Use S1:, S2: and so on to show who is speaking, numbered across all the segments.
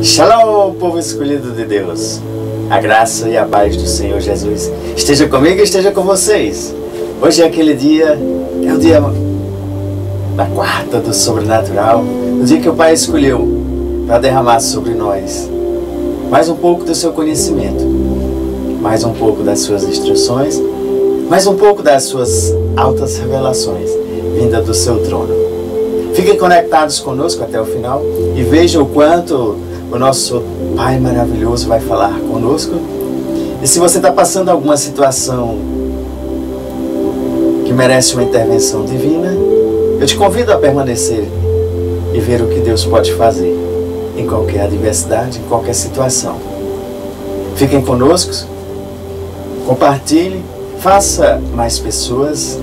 S1: Shalom, povo escolhido de Deus. A graça e a paz do Senhor Jesus esteja comigo e esteja com vocês. Hoje é aquele dia, é o dia da quarta do sobrenatural, o dia que o Pai escolheu para derramar sobre nós mais um pouco do seu conhecimento, mais um pouco das suas instruções, mais um pouco das suas altas revelações vinda do seu trono. Fiquem conectados conosco até o final e vejam o quanto o nosso Pai maravilhoso vai falar conosco. E se você está passando alguma situação que merece uma intervenção divina, eu te convido a permanecer e ver o que Deus pode fazer em qualquer adversidade, em qualquer situação. Fiquem conosco, compartilhe, faça mais pessoas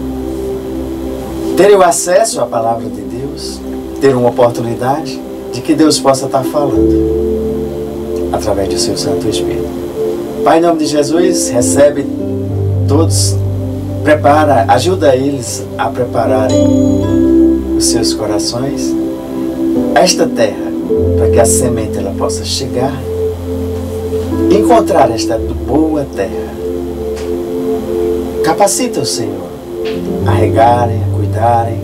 S1: terem o acesso à palavra de Deus, ter uma oportunidade de que Deus possa estar falando através do seu Santo Espírito. Pai, em nome de Jesus, recebe todos, prepara, ajuda eles a prepararem os seus corações a esta terra, para que a semente ela possa chegar e encontrar esta boa terra. Capacita o Senhor a regarem, a cuidarem,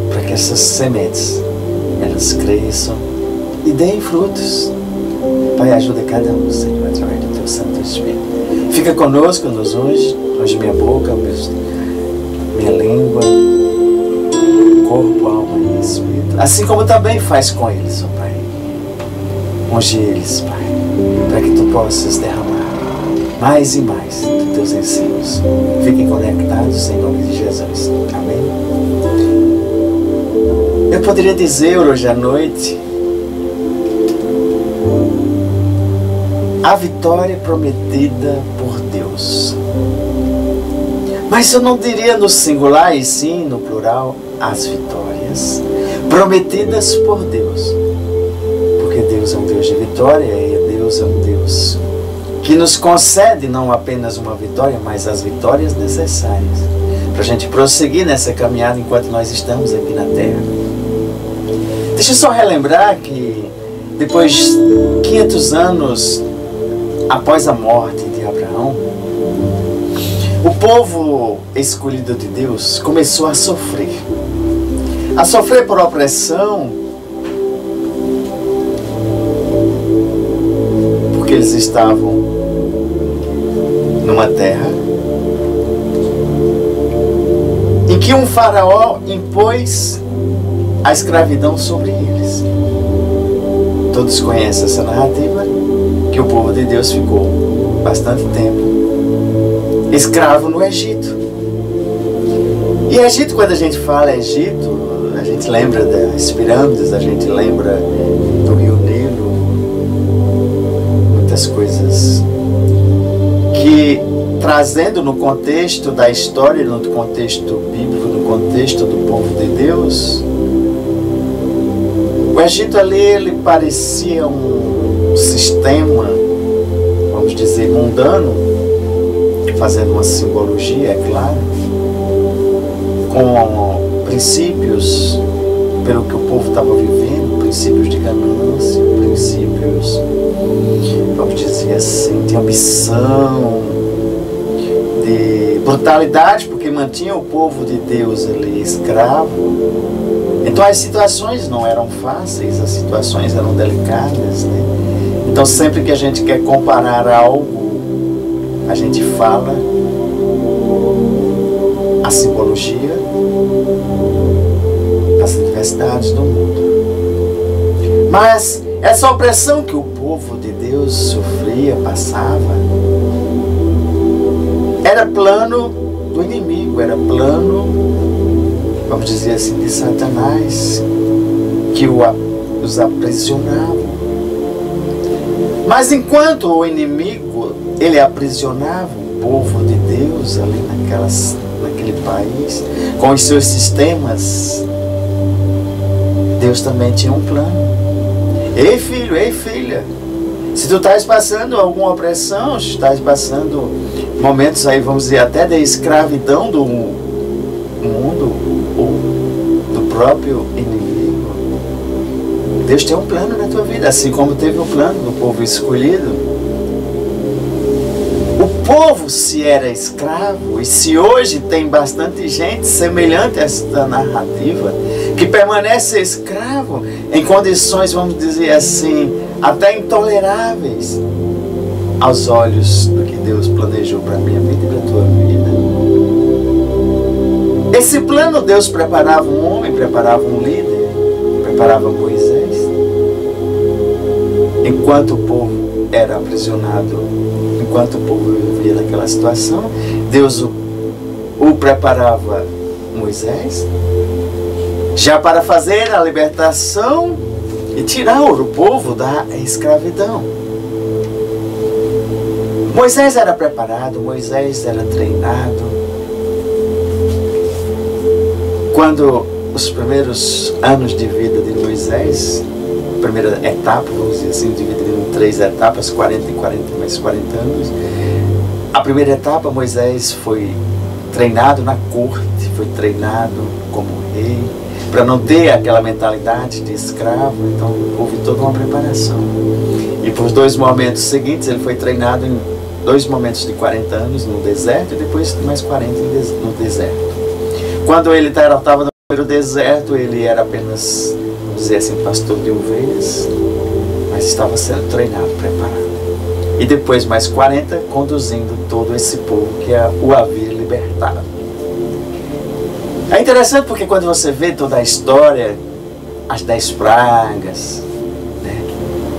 S1: para que essas sementes elas cresçam e deem frutos. Pai, ajuda cada um, Senhor, através do Teu Santo Espírito. Fica conosco, nos unge minha boca, minha língua, corpo, alma e espírito. Assim como também faz com eles, ó Pai. Unge eles, Pai, para que Tu possas derramar mais e mais dos Teus ensinos. Fiquem conectados em nome de Jesus. Amém? Eu poderia dizer hoje à noite a vitória prometida por Deus. Mas eu não diria no singular e sim no plural, as vitórias prometidas por Deus. Porque Deus é um Deus de vitória e Deus é um Deus que nos concede não apenas uma vitória, mas as vitórias necessárias para a gente prosseguir nessa caminhada enquanto nós estamos aqui na Terra. Deixa eu só relembrar que depois de 500 anos após a morte de Abraão, o povo escolhido de Deus começou a sofrer por opressão, porque eles estavam numa terra em que um faraó impôs a escravidão sobre eles. Todos conhecem essa narrativa, que o povo de Deus ficou bastante tempo escravo no Egito. E Egito, quando a gente fala Egito, a gente lembra das pirâmides, a gente lembra do Rio Nilo, muitas coisas que, trazendo no contexto da história, no contexto bíblico, no contexto do povo de Deus, o Egito ali, ele parecia um sistema, vamos dizer, mundano, fazendo uma simbologia, é claro, com princípios, pelo que o povo estava vivendo, princípios de ganância, princípios, vamos dizer assim, de ambição, de brutalidade, porque mantinha o povo de Deus ali escravo. Então as situações não eram fáceis, as situações eram delicadas, né? Então sempre que a gente quer comparar algo, a gente fala a simbologia das adversidades do mundo. Mas essa opressão que o povo de Deus sofria, passava, era plano do inimigo, era plano, vamos dizer assim, de Satanás, que os aprisionava. Mas enquanto o inimigo, ele aprisionava o povo de Deus ali naquele país, com os seus sistemas, Deus também tinha um plano. Ei filho, ei filha, se tu estás passando alguma opressão, se estás passando momentos aí, vamos dizer, até de escravidão do mundo, ou do próprio inimigo, Deus tem um plano na tua vida, assim como teve o plano do povo escolhido. O povo se era escravo, e se hoje tem bastante gente semelhante a esta narrativa, que permanece escravo em condições, vamos dizer assim, até intoleráveis aos olhos do que Deus planejou para a minha vida e para a tua vida. Esse plano, Deus preparava um homem, preparava um líder, preparava Moisés. Enquanto o povo era aprisionado, enquanto o povo vivia naquela situação, Deus o preparava Moisés, já para fazer a libertação e tirar o povo da escravidão. Moisés era preparado, Moisés era treinado. Quando os primeiros anos de vida de Moisés, a primeira etapa, vamos dizer assim, dividida em 3 etapas, 40 e 40 mais 40 anos. A primeira etapa, Moisés foi treinado na corte, foi treinado como rei, para não ter aquela mentalidade de escravo, então houve toda uma preparação. E por 2 momentos seguintes, ele foi treinado em 2 momentos de 40 anos no deserto e depois mais 40 no deserto. Quando ele estava no deserto, ele era apenas, vamos dizer assim, pastor de ovelhas, mas estava sendo treinado, preparado. E depois mais 40, conduzindo todo esse povo que o havia libertado. É interessante porque quando você vê toda a história, as 10 pragas, né?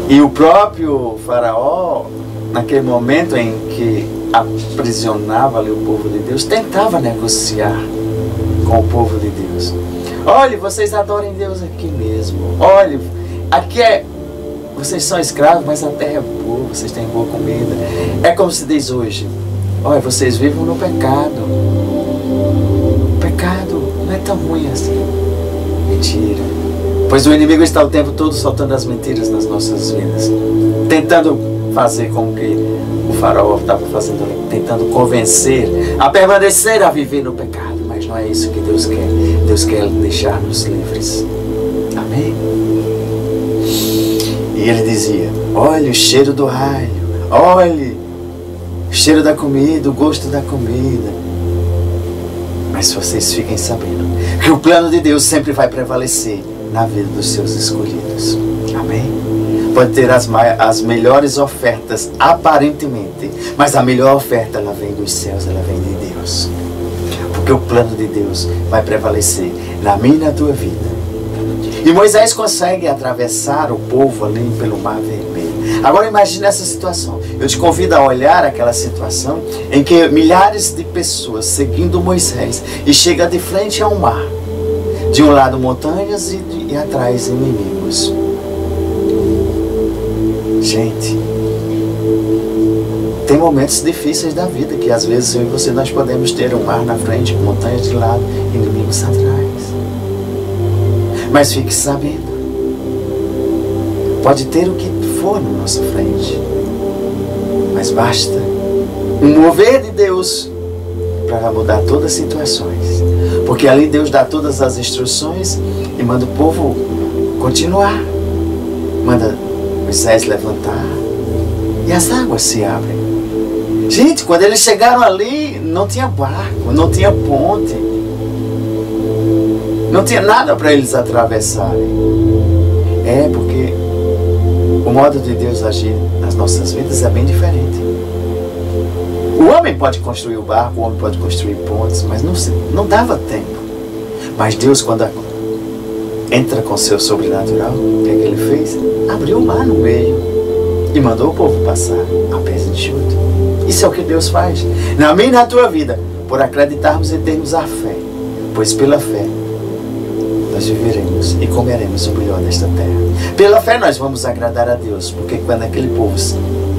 S1: E o próprio faraó, naquele momento em que aprisionava ali o povo de Deus, tentava negociar com o povo de Deus. Olhe, vocês adorem Deus aqui mesmo. Olhe, aqui vocês são escravos, mas a terra é boa, vocês têm boa comida. É como se diz hoje, olha, vocês vivem no pecado. O pecado não é tão ruim assim. Mentira. Pois o inimigo está o tempo todo soltando as mentiras nas nossas vidas, tentando fazer com que o faraó estava fazendo, tentando convencer a permanecer a viver no pecado. Mas não é isso que Deus quer. Deus quer deixar-nos livres. Amém? E ele dizia, olhe o cheiro do alho, olhe o cheiro da comida, o gosto da comida. Mas vocês fiquem sabendo que o plano de Deus sempre vai prevalecer na vida dos seus escolhidos. Amém? Pode ter as melhores ofertas, aparentemente, mas a melhor oferta, ela vem dos céus, ela vem de Deus. Porque o plano de Deus vai prevalecer na minha e na tua vida. E Moisés consegue atravessar o povo ali pelo Mar Vermelho. Agora imagine essa situação. Eu te convido a olhar aquela situação em que milhares de pessoas seguindo Moisés e chega de frente ao mar. De um lado montanhas e atrás inimigos. Gente, tem momentos difíceis da vida que às vezes eu e você nós podemos ter um mar na frente, montanhas de lado, inimigos atrás. Mas fique sabendo, pode ter o que for na nossa frente, mas basta um mover de Deus para mudar todas as situações. Porque ali Deus dá todas as instruções e manda o povo continuar. Manda Moisés levantar e as águas se abrem. Gente, quando eles chegaram ali, não tinha barco, não tinha ponte. Não tinha nada para eles atravessarem. É porque o modo de Deus agir nas nossas vidas é bem diferente. O homem pode construir o barco, o homem pode construir pontes, mas não dava tempo. Mas Deus, quando entra com seu sobrenatural, o que é que ele fez? Abriu o mar no meio e mandou o povo passar a pés enxutos. Isso é o que Deus faz na minha e na tua vida, por acreditarmos e termos a fé. Pois pela fé nós viveremos e comeremos o melhor desta terra. Pela fé nós vamos agradar a Deus, porque quando aquele povo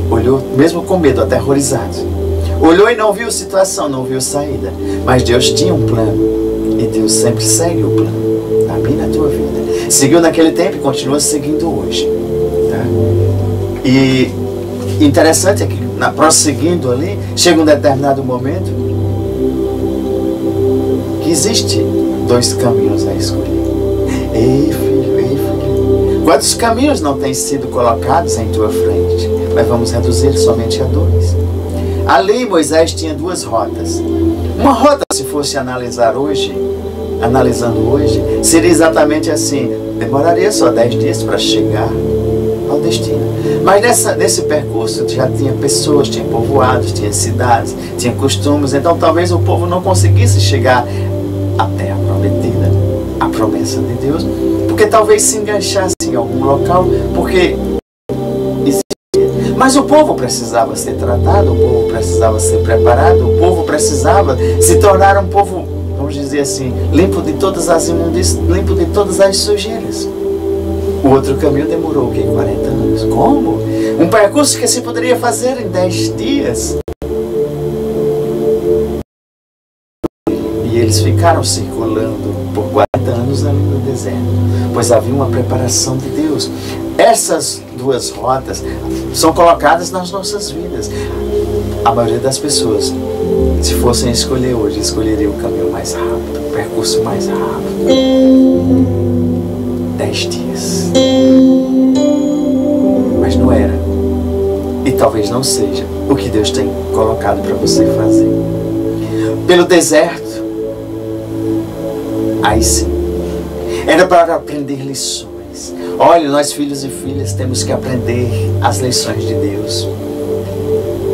S1: olhou, mesmo com medo, aterrorizado, olhou e não viu situação, não viu saída, mas Deus tinha um plano, e Deus sempre segue o plano na minha e na tua vida. Seguiu naquele tempo e continua seguindo hoje, tá? E interessante é que, prosseguindo ali, chega um determinado momento que existe 2 caminhos a escolher. Ei filho, Quantos caminhos não têm sido colocados em tua frente? Mas vamos reduzir somente a 2. A lei, Moisés tinha 2 rotas. Uma rota, se fosse analisando hoje, seria exatamente assim: demoraria só 10 dias para chegar ao destino. Mas nesse percurso já tinha pessoas, tinha povoados, tinha cidades, tinha costumes. Então talvez o povo não conseguisse chegar à terra prometida, a promessa de Deus, porque talvez se enganchasse em algum local, porque existia. Mas o povo precisava ser tratado, o povo precisava ser preparado, o povo precisava se tornar um povo, vamos dizer assim, limpo de todas as imundícias, limpo de todas as sujeiras. O outro caminho demorou o quê? 40 anos. Como? Um percurso que se poderia fazer em 10 dias. E eles ficaram circulando por 40 anos ali no deserto, pois havia uma preparação de Deus. Essas 2 rotas são colocadas nas nossas vidas. A maioria das pessoas, se fossem escolher hoje, escolheria o caminho mais rápido, o percurso mais rápido. 10 dias. Mas não era. E talvez não seja o que Deus tem colocado para você fazer. Pelo deserto, aí sim, era para aprender lições. Olha, nós filhos e filhas temos que aprender as lições de Deus.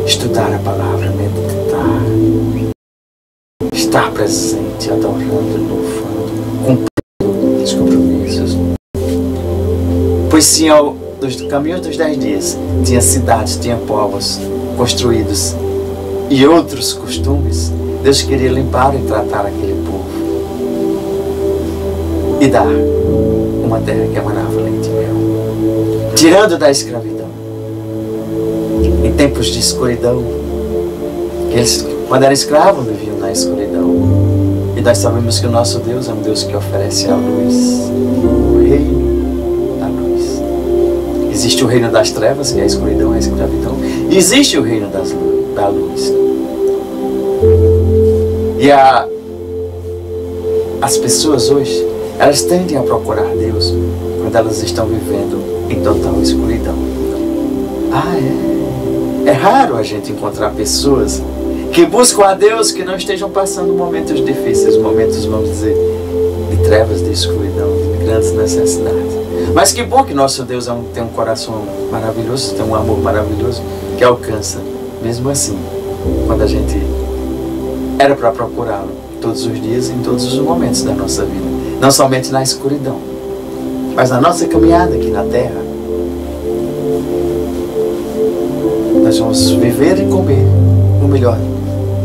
S1: Estudar a palavra, meditar, estar presente, adorando, louvando, cumprindo os compromissos. Pois sim, dos caminhos dos 10 dias, tinha cidades, tinha povos construídos e outros costumes. Deus queria limpar e tratar aquele povo e dar uma terra que emanava leite e mel, tirando da escravidão. Em tempos de escuridão, eles, quando eram escravos, viviam na escuridão. E nós sabemos que o nosso Deus é um Deus que oferece a luz, o reino da luz. Existe o reino das trevas, que é a escuridão, a escravidão. E existe o reino da luz. E as pessoas hoje, elas tendem a procurar Deus quando elas estão vivendo em total escuridão. É raro a gente encontrar pessoas que buscam a Deus, que não estejam passando momentos difíceis, momentos, vamos dizer, de trevas, de escuridão, de grandes necessidades. Mas que bom que nosso Deus tem um coração maravilhoso, tem um amor maravilhoso, que alcança, mesmo assim, quando a gente era para procurá-lo todos os dias, em todos os momentos da nossa vida. Não somente na escuridão, mas na nossa caminhada aqui na terra. Nós vamos viver e comer o melhor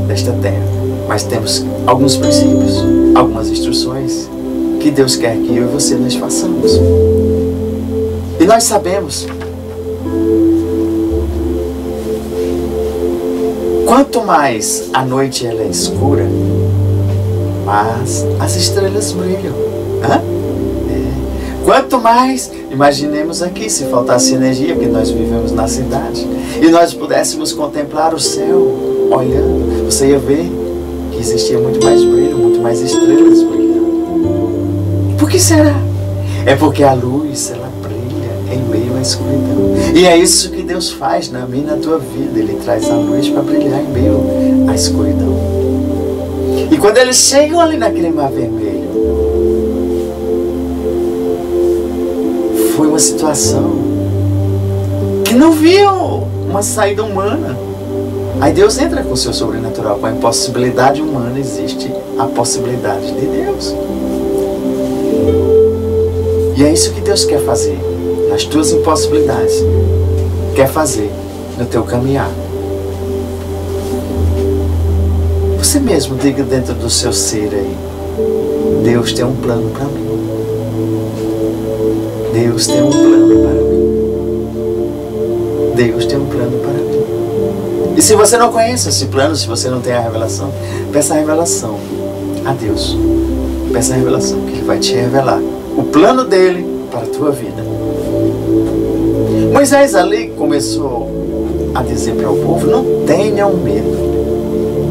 S1: desta terra, mas temos alguns princípios, algumas instruções que Deus quer que eu e você nós façamos. E nós sabemos, quanto mais a noite ela é escura, mas as estrelas brilham. Quanto mais, imaginemos aqui, se faltasse energia, porque nós vivemos na cidade, e nós pudéssemos contemplar o céu, olhando, você ia ver que existia muito mais brilho, muito mais estrelas brilhando. Por que será? É porque a luz, ela brilha em meio à escuridão. E é isso que Deus faz na minha e na tua vida. Ele traz a luz para brilhar em meio à escuridão. E quando eles chegam ali naquele mar vermelho, foi uma situação que não viam uma saída humana. Aí Deus entra com o seu sobrenatural. Com a impossibilidade humana existe a possibilidade de Deus. E é isso que Deus quer fazer nas tuas impossibilidades. Quer fazer no teu caminhar. Você mesmo diga dentro do seu ser aí: Deus tem um plano para mim. Deus tem um plano para mim. Deus tem um plano para mim. E se você não conhece esse plano, se você não tem a revelação, peça a revelação a Deus. Peça a revelação, que Ele vai te revelar o plano dele para a tua vida. Moisés ali começou a dizer para o povo: não tenham medo.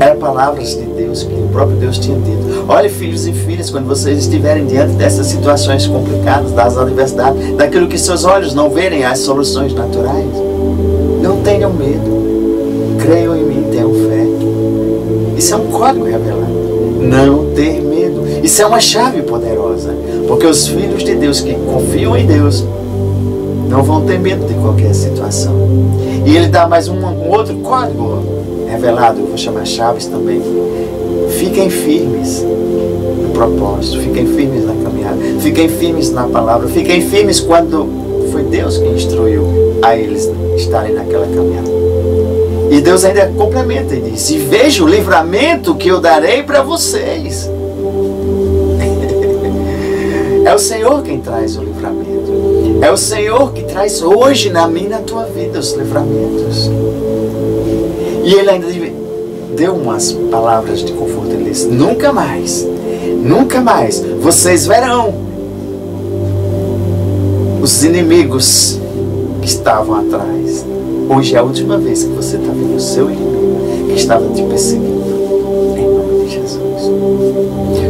S1: Eram palavras de Deus Deus, que o próprio Deus tinha dito. Olhe, filhos e filhas, quando vocês estiverem diante dessas situações complicadas, das adversidades, daquilo que seus olhos não verem, as soluções naturais, não tenham medo, creiam em mim, tenham fé. Isso é um código revelado. Não ter medo. Isso é uma chave poderosa, porque os filhos de Deus que confiam em Deus não vão ter medo de qualquer situação. E ele dá mais um outro código revelado, eu vou chamar chaves também. Fiquem firmes no propósito, fiquem firmes na caminhada, fiquem firmes na palavra, fiquem firmes quando foi Deus que instruiu a eles estarem naquela caminhada. E Deus ainda complementa e diz: e veja o livramento que eu darei para vocês. É o Senhor quem traz o livramento. É o Senhor que traz hoje na minha e na tua vida os livramentos. E Ele ainda deu umas palavras de conforto. Ele disse: nunca mais vocês verão os inimigos que estavam atrás. Hoje é a última vez que você está vendo o seu inimigo que estava te perseguindo. Em nome de Jesus.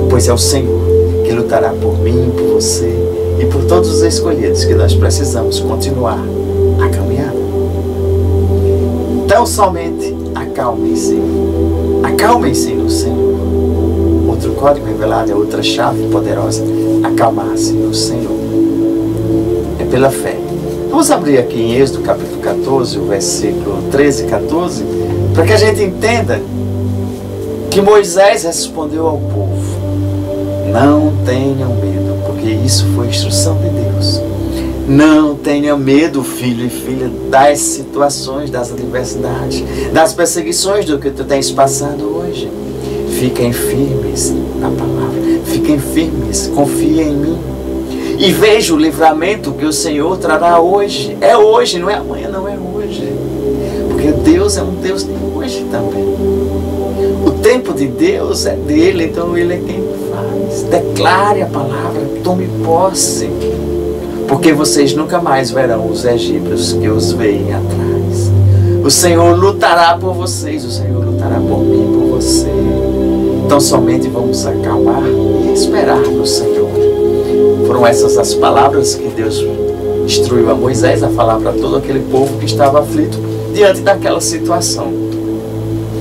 S1: Pois é o Senhor que lutará por mim, por você e por todos os escolhidos, que nós precisamos continuar a caminhada. Então somente acalmem-se. Acalmem-se no Senhor. Outro código revelado é outra chave poderosa. Acalmar-se no Senhor. É pela fé. Vamos abrir aqui em Êxodo capítulo 14, o versículo 13 e 14, para que a gente entenda que Moisés respondeu ao povo: não tenham medo, porque isso foi instrução de Deus. Não tenha medo, filho e filha, das situações, das adversidades, das perseguições do que tu tens passado hoje. Fiquem firmes na palavra, fiquem firmes, confiem em mim. E veja o livramento que o Senhor trará hoje. É hoje, não é amanhã, não é hoje. Porque Deus é um Deus de hoje também. O tempo de Deus é dele, então Ele é quem faz. Declare a palavra, tome posse. Porque vocês nunca mais verão os egípcios que os veem atrás. O Senhor lutará por vocês, o Senhor lutará por mim, por você. Então somente vamos acalmar e esperar no Senhor. Foram essas as palavras que Deus instruiu a Moisés a falar para todo aquele povo que estava aflito diante daquela situação.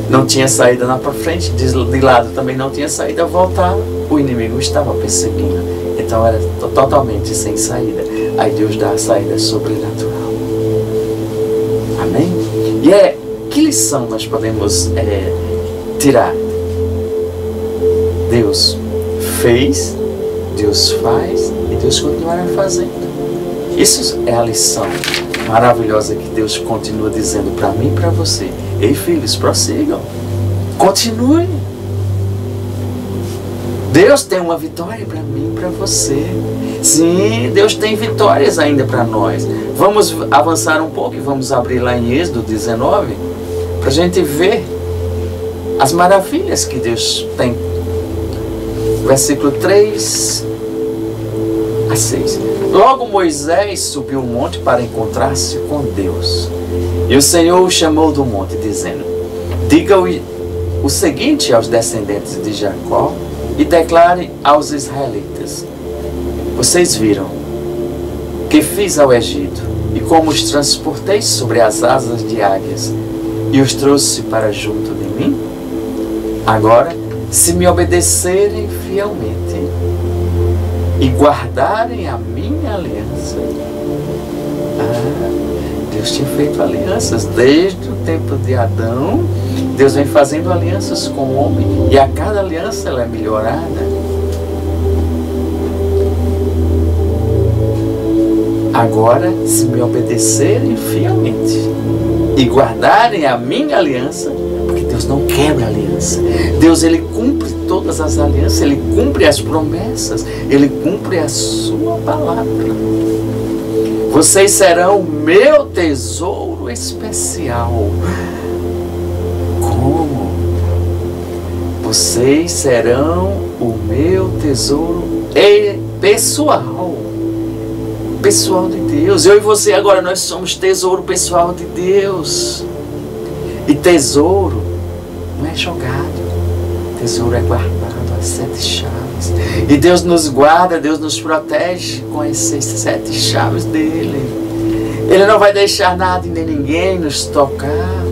S1: Não tinha saída na frente, de lado também não tinha saída, voltar, o inimigo estava perseguindo. Então era totalmente sem saída. Aí Deus dá a saída sobrenatural. Amém? E que lição nós podemos tirar? Deus fez, Deus faz e Deus continuará fazendo. Isso é a lição maravilhosa que Deus continua dizendo para mim e para você. Ei, filhos, prossigam. Continue. Deus tem uma vitória para mim e para você. Sim, Deus tem vitórias ainda para nós. Vamos avançar um pouco e vamos abrir lá em Êxodo 19 para a gente ver as maravilhas que Deus tem. Versículo 3 a 6. Logo Moisés subiu o monte para encontrar-se com Deus. E o Senhor o chamou do monte, dizendo: diga o seguinte aos descendentes de Jacó e declare aos israelitas: vocês viram que fiz ao Egito e como os transportei sobre as asas de águias e os trouxe para junto de mim? Agora, se me obedecerem fielmente e guardarem a minha aliança. Deus tinha feito alianças desde o tempo de Adão. Deus vem fazendo alianças com o homem e a cada aliança ela é melhorada. Agora, se me obedecerem fielmente e guardarem a minha aliança, porque Deus não quebra aliança. Deus, Ele cumpre todas as alianças, Ele cumpre as promessas, Ele cumpre a sua palavra. Vocês serão meu tesouro especial. Como? Vocês serão o meu tesouro pessoal. Pessoal de Deus. Eu e você agora, nós somos tesouro pessoal de Deus. E tesouro não é jogado. tesouro é guardado às 7 chaves. E Deus nos guarda, Deus nos protege com essas 7 chaves dele. Ele não vai deixar nada e nem ninguém nos tocar.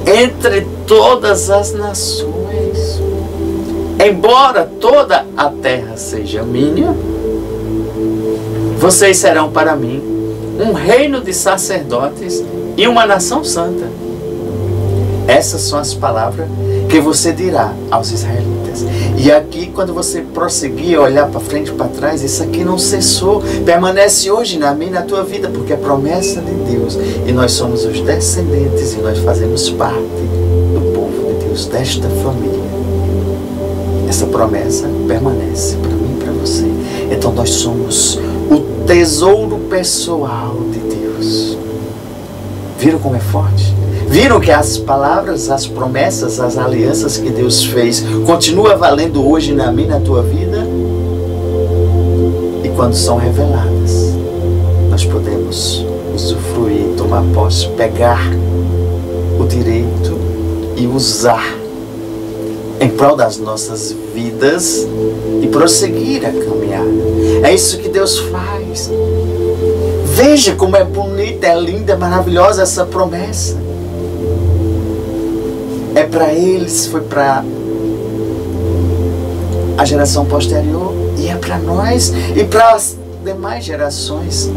S1: Entre todas as nações, embora toda a terra seja minha, vocês serão para mim um reino de sacerdotes e uma nação santa. Essas são as palavras que você dirá aos israelitas. E aqui, quando você prosseguir, olhar para frente e para trás, isso aqui não cessou, permanece hoje na minha e na tua vida, porque é promessa de Deus. E nós somos os descendentes e nós fazemos parte do povo de Deus, desta família. Essa promessa permanece para mim e para você. Então nós somos o tesouro pessoal de Deus. Viram como é forte? Viram que as palavras, as promessas, as alianças que Deus fez continua valendo hoje na minha e na tua vida? E quando são reveladas, nós podemos usufruir, tomar posse, pegar o direito e usar em prol das nossas vidas e prosseguir a caminhada. É isso que Deus faz. Veja como é bonita, é linda, é maravilhosa essa promessa. É para eles, foi para a geração posterior, e é para nós e para as demais gerações.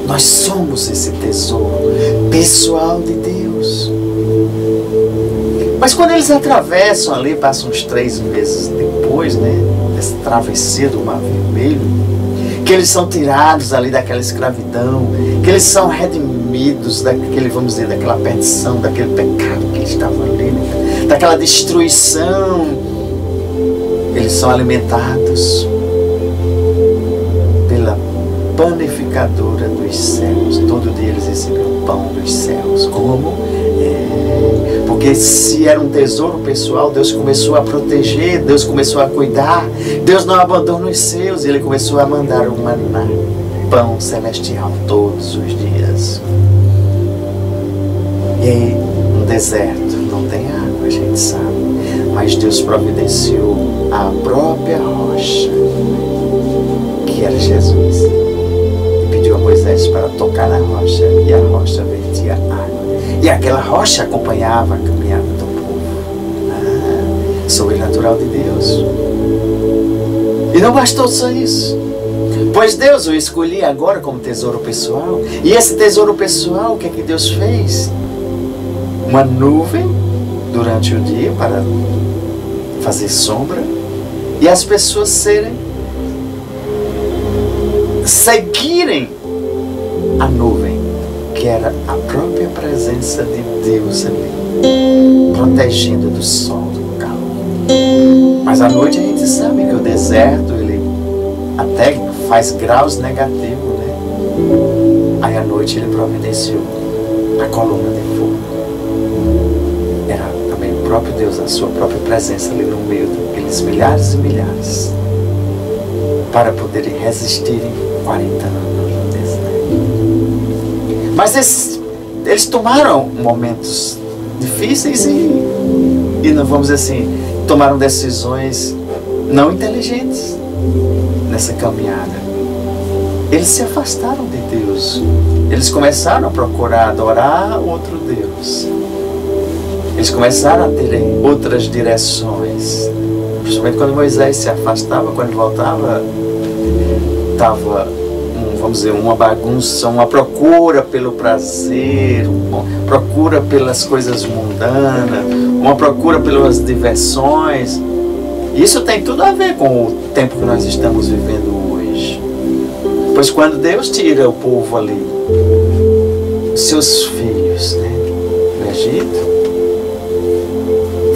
S1: Nós somos esse tesouro pessoal de Deus. Mas quando eles atravessam ali, passam uns 3 meses depois, né, dessa travessia do Mar Vermelho, que eles são tirados ali daquela escravidão, que eles são redimidos daquele, vamos dizer, daquela perdição, daquele pecado que eles estavam ali, né, daquela destruição. Eles são alimentados pela panificadora dos céus. Todo dia eles recebiam o pão dos céus. Como? Porque se era um tesouro pessoal, Deus começou a proteger, Deus começou a cuidar, Deus não abandona os seus, e Ele começou a mandar o maná, pão celestial, todos os dias. E aí, no deserto, não tem água, a gente sabe, mas Deus providenciou a própria rocha, que era Jesus, e pediu a Moisés para tocar na rocha, e a rocha vertia água. E aquela rocha acompanhava a caminhada do povo. Sobrenatural de Deus. E não bastou só isso. Pois Deus o escolhia agora como tesouro pessoal. E esse tesouro pessoal, o que é que Deus fez? Uma nuvem durante o dia para fazer sombra. E as pessoas seguirem a nuvem, que era a própria presença de Deus ali, protegendo do sol, do calor. Mas à noite a gente sabe que o deserto, ele até faz graus negativos, né? Aí à noite ele providenciou a coluna de fogo. Era também o próprio Deus, a sua própria presença ali no meio daqueles milhares e milhares, para poderem resistirem 40 anos. Mas eles tomaram momentos difíceis e não vamos dizer assim, tomaram decisões não inteligentes nessa caminhada. Eles se afastaram de Deus. Eles começaram a procurar adorar outro Deus. Eles começaram a ter outras direções. Principalmente quando Moisés se afastava, quando voltava, estava, vamos dizer, uma bagunça, uma procura pelo prazer, uma procura pelas coisas mundanas, uma procura pelas diversões. Isso tem tudo a ver com o tempo que nós estamos vivendo hoje. Pois quando Deus tira o povo ali, seus filhos, né, do Egito,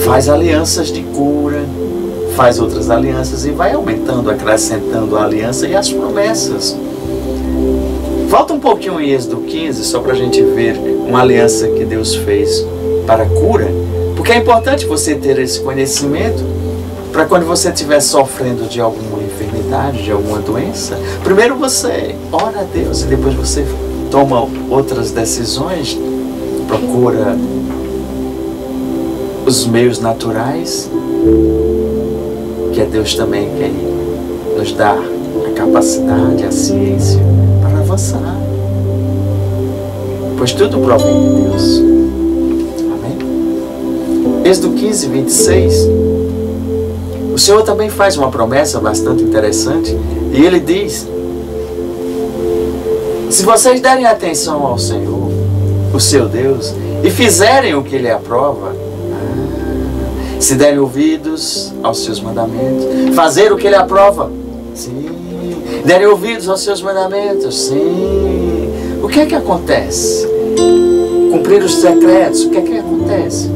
S1: faz alianças de cura, faz outras alianças e vai aumentando, acrescentando a aliança e as promessas. Volta um pouquinho em Êxodo 15, só para a gente ver uma aliança que Deus fez para a cura, porque é importante você ter esse conhecimento para quando você estiver sofrendo de alguma enfermidade, de alguma doença, primeiro você ora a Deus e depois você toma outras decisões procura os meios naturais, que é Deus também quem nos dá a capacidade, a ciência para avançar. Pois tudo provém de Deus. Amém? Êxodo 15, 26. O Senhor também faz uma promessa bastante interessante. E Ele diz: se vocês derem atenção ao Senhor, o seu Deus, e fizerem o que Ele aprova, se derem ouvidos aos seus mandamentos, fazer o que Ele aprova, sim, derem ouvidos aos seus mandamentos, sim, o que é que acontece? Cumprir os decretos, o que é que acontece?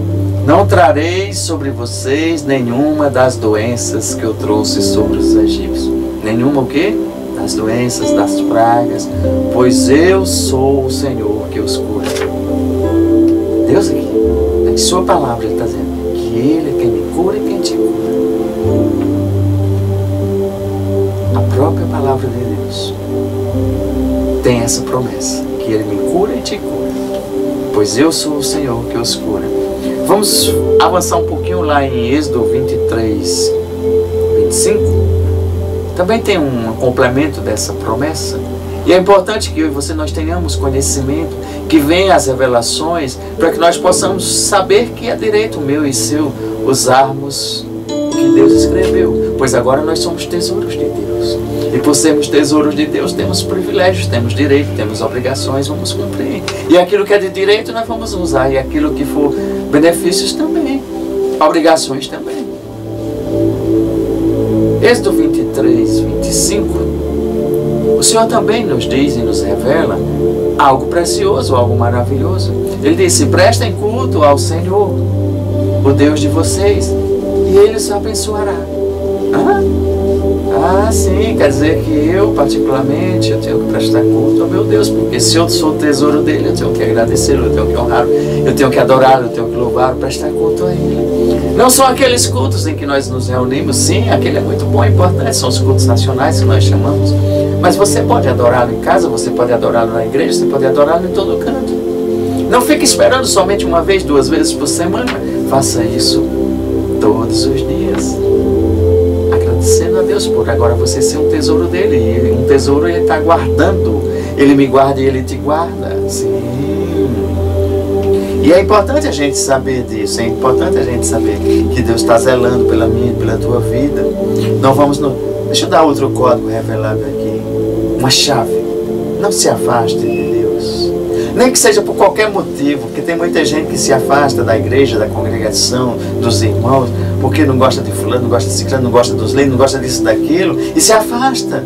S1: Não trarei sobre vocês nenhuma das doenças que eu trouxe sobre os egípcios. Nenhuma o quê? Das doenças, das pragas, pois eu sou o Senhor que os cura. Deus aqui, em sua palavra, Ele está dizendo que Ele é quem me cura e quem te cura. A própria palavra de Deus tem essa promessa, que Ele me cura e te cura, pois eu sou o Senhor que os cura. Vamos avançar um pouquinho lá em Êxodo 23, 25. Também tem um complemento dessa promessa. E é importante que eu e você nós tenhamos conhecimento, que venham as revelações, para que nós possamos saber que é direito meu e seu usarmos o que Deus escreveu. Pois agora nós somos tesouros de Deus. E por sermos tesouros de Deus, temos privilégios, temos direito, temos obrigações, vamos cumprir. E aquilo que é de direito nós vamos usar. E aquilo que for benefícios também, obrigações também. Êxodo 23, 25, o Senhor também nos diz e nos revela algo precioso, algo maravilhoso. Ele disse: prestem culto ao Senhor, o Deus de vocês, e Ele os abençoará. Sim, quer dizer que eu, particularmente, eu tenho que prestar culto ao meu Deus, porque se eu sou o tesouro dele, eu tenho que agradecê-lo, eu tenho que honrá-lo, eu tenho que adorá-lo, eu tenho que louvá-lo, prestar culto a Ele. Não são aqueles cultos em que nós nos reunimos, sim, aquele é muito bom, é importante, são os cultos nacionais que nós chamamos, mas você pode adorá-lo em casa, você pode adorá-lo na igreja, você pode adorá-lo em todo canto. Não fique esperando somente uma vez, 2 vezes por semana, faça isso todos os dias. Agradecendo a Deus por agora você ser um tesouro dele. E um tesouro Ele está guardando. Ele me guarda e Ele te guarda. Sim. E é importante a gente saber disso. É importante a gente saber que Deus está zelando pela minha e pela tua vida. Não vamos no... Deixa eu dar outro código revelado aqui. Uma chave. Não se afaste de Deus. Nem que seja por qualquer motivo, porque tem muita gente que se afasta da igreja, da congregação, dos irmãos, porque não gosta de fulano, não gosta de ciclano, não gosta dos leis, não gosta disso, daquilo, e se afasta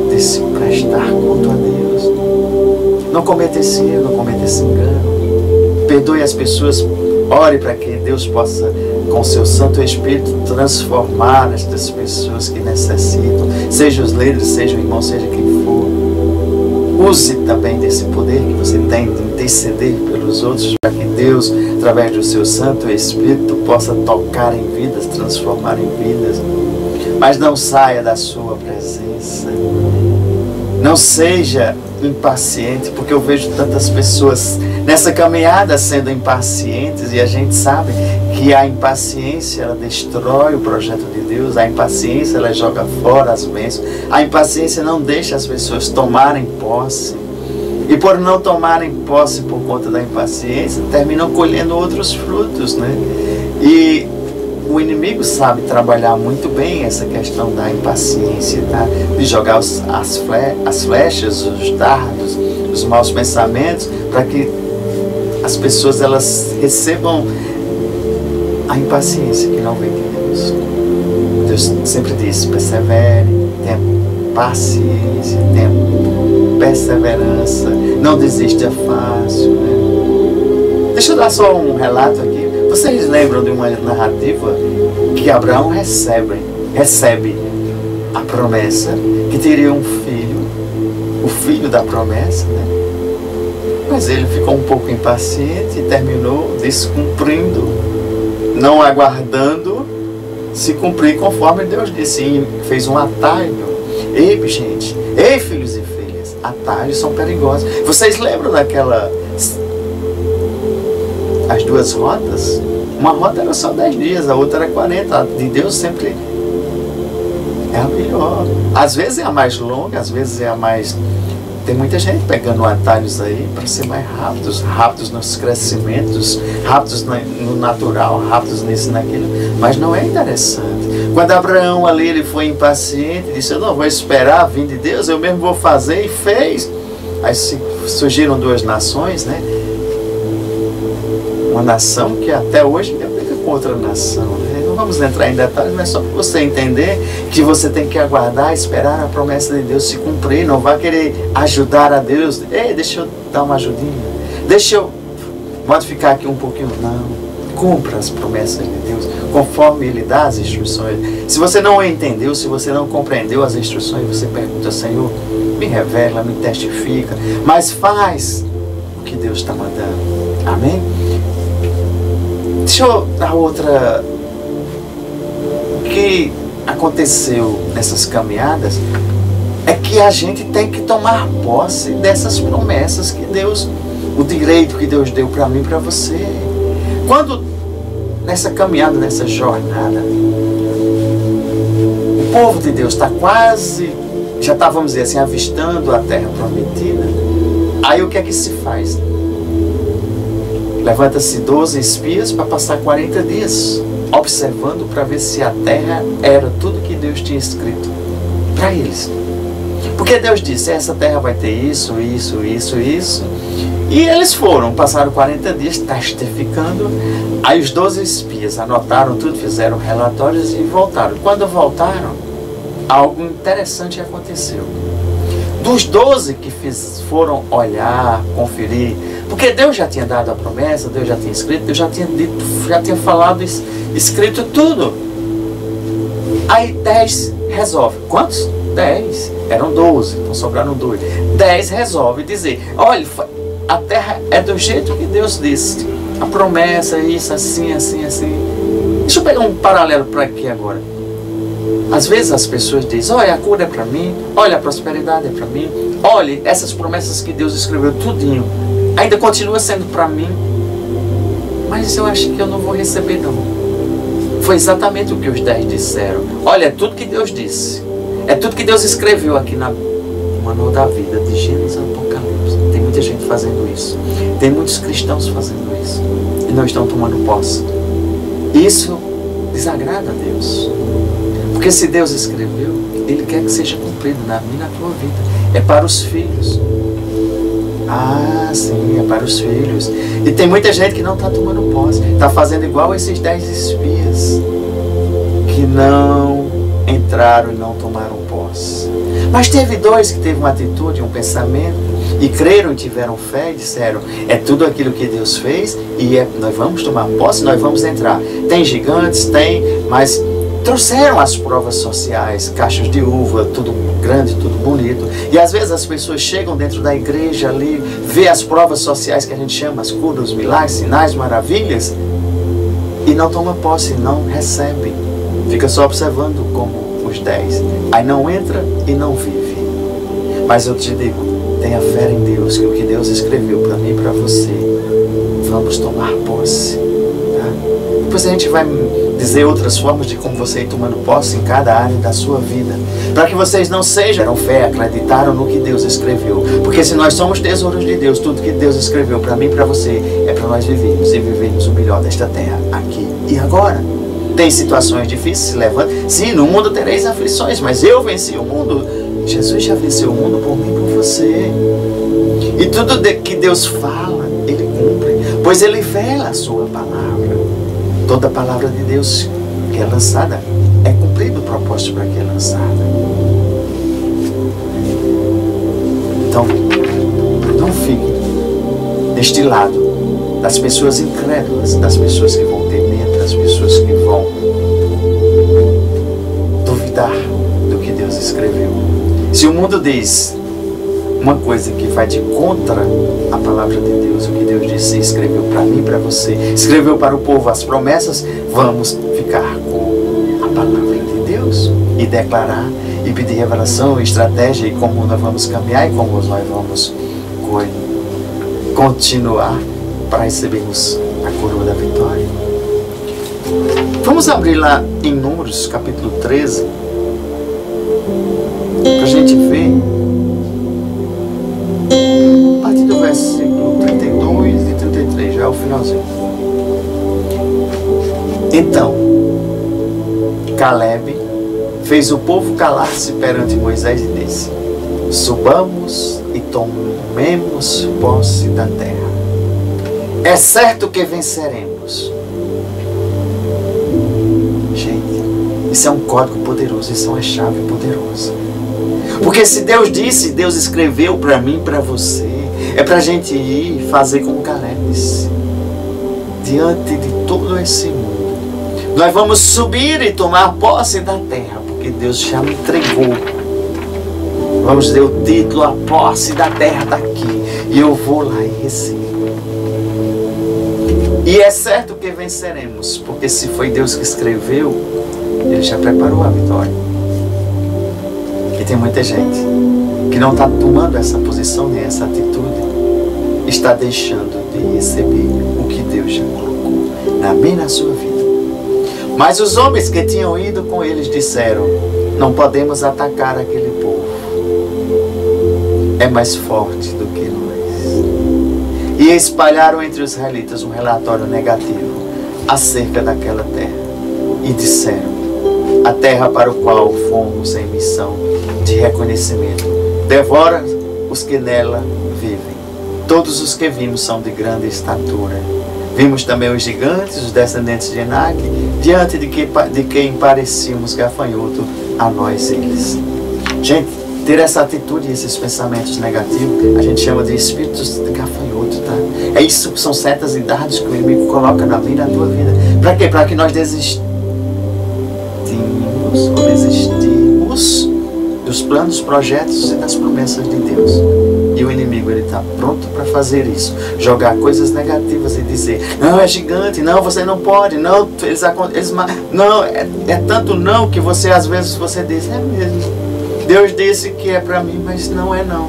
S1: de se prestar culto a Deus. Não cometa esse erro, não cometa esse engano. Perdoe as pessoas, ore para que Deus possa, com seu Santo Espírito, transformar estas pessoas que necessitam, seja os líderes, seja o irmão, seja quem for. Use também desse poder que você tem de interceder pelos outros, para que Deus, através do seu Santo Espírito, possa tocar em vidas, transformar em vidas. Mas não saia da sua presença. Não seja impaciente, porque eu vejo tantas pessoas nessa caminhada sendo impacientes, e a gente sabe que a impaciência ela destrói o projeto de Deus, a impaciência ela joga fora as bênçãos, a impaciência não deixa as pessoas tomarem posse, e por não tomarem posse por conta da impaciência, terminam colhendo outros frutos, né? E o inimigo sabe trabalhar muito bem essa questão da impaciência, tá? De jogar as flechas, os dardos, os maus pensamentos, para que as pessoas elas recebam a impaciência que não vem de Deus. Deus sempre diz: persevere, tenha paciência, tenha perseverança, não desista fácil, né? Deixa eu dar só um relato aqui. Vocês lembram de uma narrativa que Abraão recebe a promessa que teria um filho, o filho da promessa, né? Mas ele ficou um pouco impaciente e terminou descumprindo, não aguardando se cumprir conforme Deus disse, e fez um atalho. Ei, gente, ei, filhos e filhas, atalhos são perigosos. Vocês lembram daquela as duas rotas, uma rota era só 10 dias, a outra era 40. A de Deus sempre é a melhor. Às vezes é a mais longa, às vezes é a mais... Tem muita gente pegando atalhos aí para ser mais rápidos, rápidos nos crescimentos, rápidos no natural, rápidos nisso e naquilo, mas não é interessante. Quando Abraão ali ele foi impaciente, disse: eu não vou esperar a vinda de Deus, eu mesmo vou fazer, e fez. Aí surgiram duas nações, né? Uma nação que até hoje briga com outra nação, né? Não vamos entrar em detalhes, mas só para você entender que você tem que aguardar, esperar a promessa de Deus se cumprir. Não vai querer ajudar a Deus. Ei, deixa eu dar uma ajudinha, deixa eu modificar aqui um pouquinho. Não, cumpra as promessas de Deus conforme Ele dá as instruções. Se você não entendeu, se você não compreendeu as instruções, você pergunta: Senhor, me revela, me testifica, mas faz o que Deus está mandando. Amém? Deixa eu dar outra. O que aconteceu nessas caminhadas é que a gente tem que tomar posse dessas promessas que Deus, o direito que Deus deu para mim e para você. Quando nessa caminhada, nessa jornada, o povo de Deus está quase, já está, vamos dizer assim, avistando a terra prometida, aí o que é que se faz? Levanta-se 12 espias para passar 40 dias observando para ver se a terra era tudo que Deus tinha escrito para eles. Porque Deus disse: essa terra vai ter isso, isso, isso, isso. E eles foram, passaram 40 dias testificando. Aí os 12 espias anotaram tudo, fizeram relatórios e voltaram. Quando voltaram, algo interessante aconteceu. Dos 12 que foram olhar, conferir, porque Deus já tinha dado a promessa, Deus já tinha escrito, Deus já tinha dito, já tinha falado, escrito tudo. Aí 10 resolve. Quantos? 10. Eram 12, então sobraram 2. 10 resolve dizer: olha, a terra é do jeito que Deus disse. A promessa é isso, assim, assim, assim. Deixa eu pegar um paralelo para aqui agora. Às vezes as pessoas dizem: olha, a cura é para mim, olha, a prosperidade é para mim, olha, essas promessas que Deus escreveu tudinho, ainda continua sendo para mim, mas eu acho que eu não vou receber não. Foi exatamente o que os 10 disseram. Olha, é tudo que Deus disse, é tudo que Deus escreveu aqui no Manual da Vida, de Gênesis a Apocalipse. Tem muita gente fazendo isso, tem muitos cristãos fazendo isso, e não estão tomando posse. Isso desagrada a Deus. Porque se Deus escreveu, Ele quer que seja cumprido na minha e na tua vida. É para os filhos. Ah, sim, é para os filhos. E tem muita gente que não está tomando posse. Está fazendo igual esses 10 espias, que não entraram e não tomaram posse. Mas teve 2 que teve uma atitude, um pensamento, e creram e tiveram fé e disseram: é tudo aquilo que Deus fez e nós vamos tomar posse, nós vamos entrar. Tem gigantes, tem, mas trouxeram as provas sociais, caixas de uva, tudo grande, tudo bonito. E às vezes as pessoas chegam dentro da igreja ali, vê as provas sociais que a gente chama, as curas, os milagres, sinais, maravilhas, e não toma posse, não recebe. Fica só observando como os 10. Aí não entra e não vive. Mas eu te digo, tenha fé em Deus, que o que Deus escreveu para mim e para você, vamos tomar posse. Tá? Depois a gente vai dizer outras formas de como você ir tomando posse em cada área da sua vida, para que vocês não sejam fé, acreditaram no que Deus escreveu. Porque se nós somos tesouros de Deus, tudo que Deus escreveu para mim e para você é para nós vivermos e vivermos o melhor desta terra, aqui e agora. Tem situações difíceis, se levanta. Sim, no mundo tereis aflições, mas eu venci o mundo. Jesus já venceu o mundo por mim e por você. E tudo que Deus fala, Ele cumpre, pois Ele vela a sua palavra. Toda palavra de Deus que é lançada, é cumprido o propósito para que é lançada. Então, não fique deste lado das pessoas incrédulas, das pessoas que vão ter medo, das pessoas que vão duvidar do que Deus escreveu. Se o mundo diz uma coisa que vai de contra a palavra de Deus, o que Deus disse, escreveu para mim e para você, escreveu para o povo as promessas, vamos ficar com a palavra de Deus e declarar e pedir revelação, estratégia e como nós vamos caminhar e como nós vamos continuar para recebermos a coroa da vitória. Vamos abrir lá em Números, capítulo 13, para a gente ver, a partir do versículo 32 e 33, já é o finalzinho. Então, Caleb fez o povo calar-se perante Moisés e disse: subamos e tomemos posse da terra. É certo que venceremos. Gente, isso é um código poderoso, isso é uma chave poderosa. Porque se Deus disse, Deus escreveu para mim, para você, é para a gente ir fazer como Caleb disse. Diante de todo esse mundo, nós vamos subir e tomar posse da terra, porque Deus já me entregou. Vamos dar o título, a posse da terra daqui, e eu vou lá e recebo. E é certo que venceremos, porque se foi Deus que escreveu, Ele já preparou a vitória. E tem muita gente que não está tomando essa posição nem essa atitude, está deixando de receber o que Deus já colocou na minha e na sua vida. Mas os homens que tinham ido com eles disseram: não podemos atacar aquele povo, é mais forte do que nós. E espalharam entre os israelitas um relatório negativo acerca daquela terra. E disseram: a terra para o qual fomos em missão de reconhecimento devora os que nela vivem. Todos os que vimos são de grande estatura. Vimos também os gigantes, os descendentes de Enac, diante de quem parecíamos gafanhoto a nós eles. Gente, ter essa atitude e esses pensamentos negativos, a gente chama de espíritos de gafanhoto, tá? É isso, são setas e dardos que o inimigo coloca na minha e na tua vida. Para quê? Para que nós desistimos dos planos, projetos e das promessas de Deus. E o inimigo, ele está pronto para fazer isso. Jogar coisas negativas e dizer: não, é gigante, não, você não pode, não, não, é tanto não que você, às vezes, você diz: é mesmo. Deus disse que é para mim, mas não é não.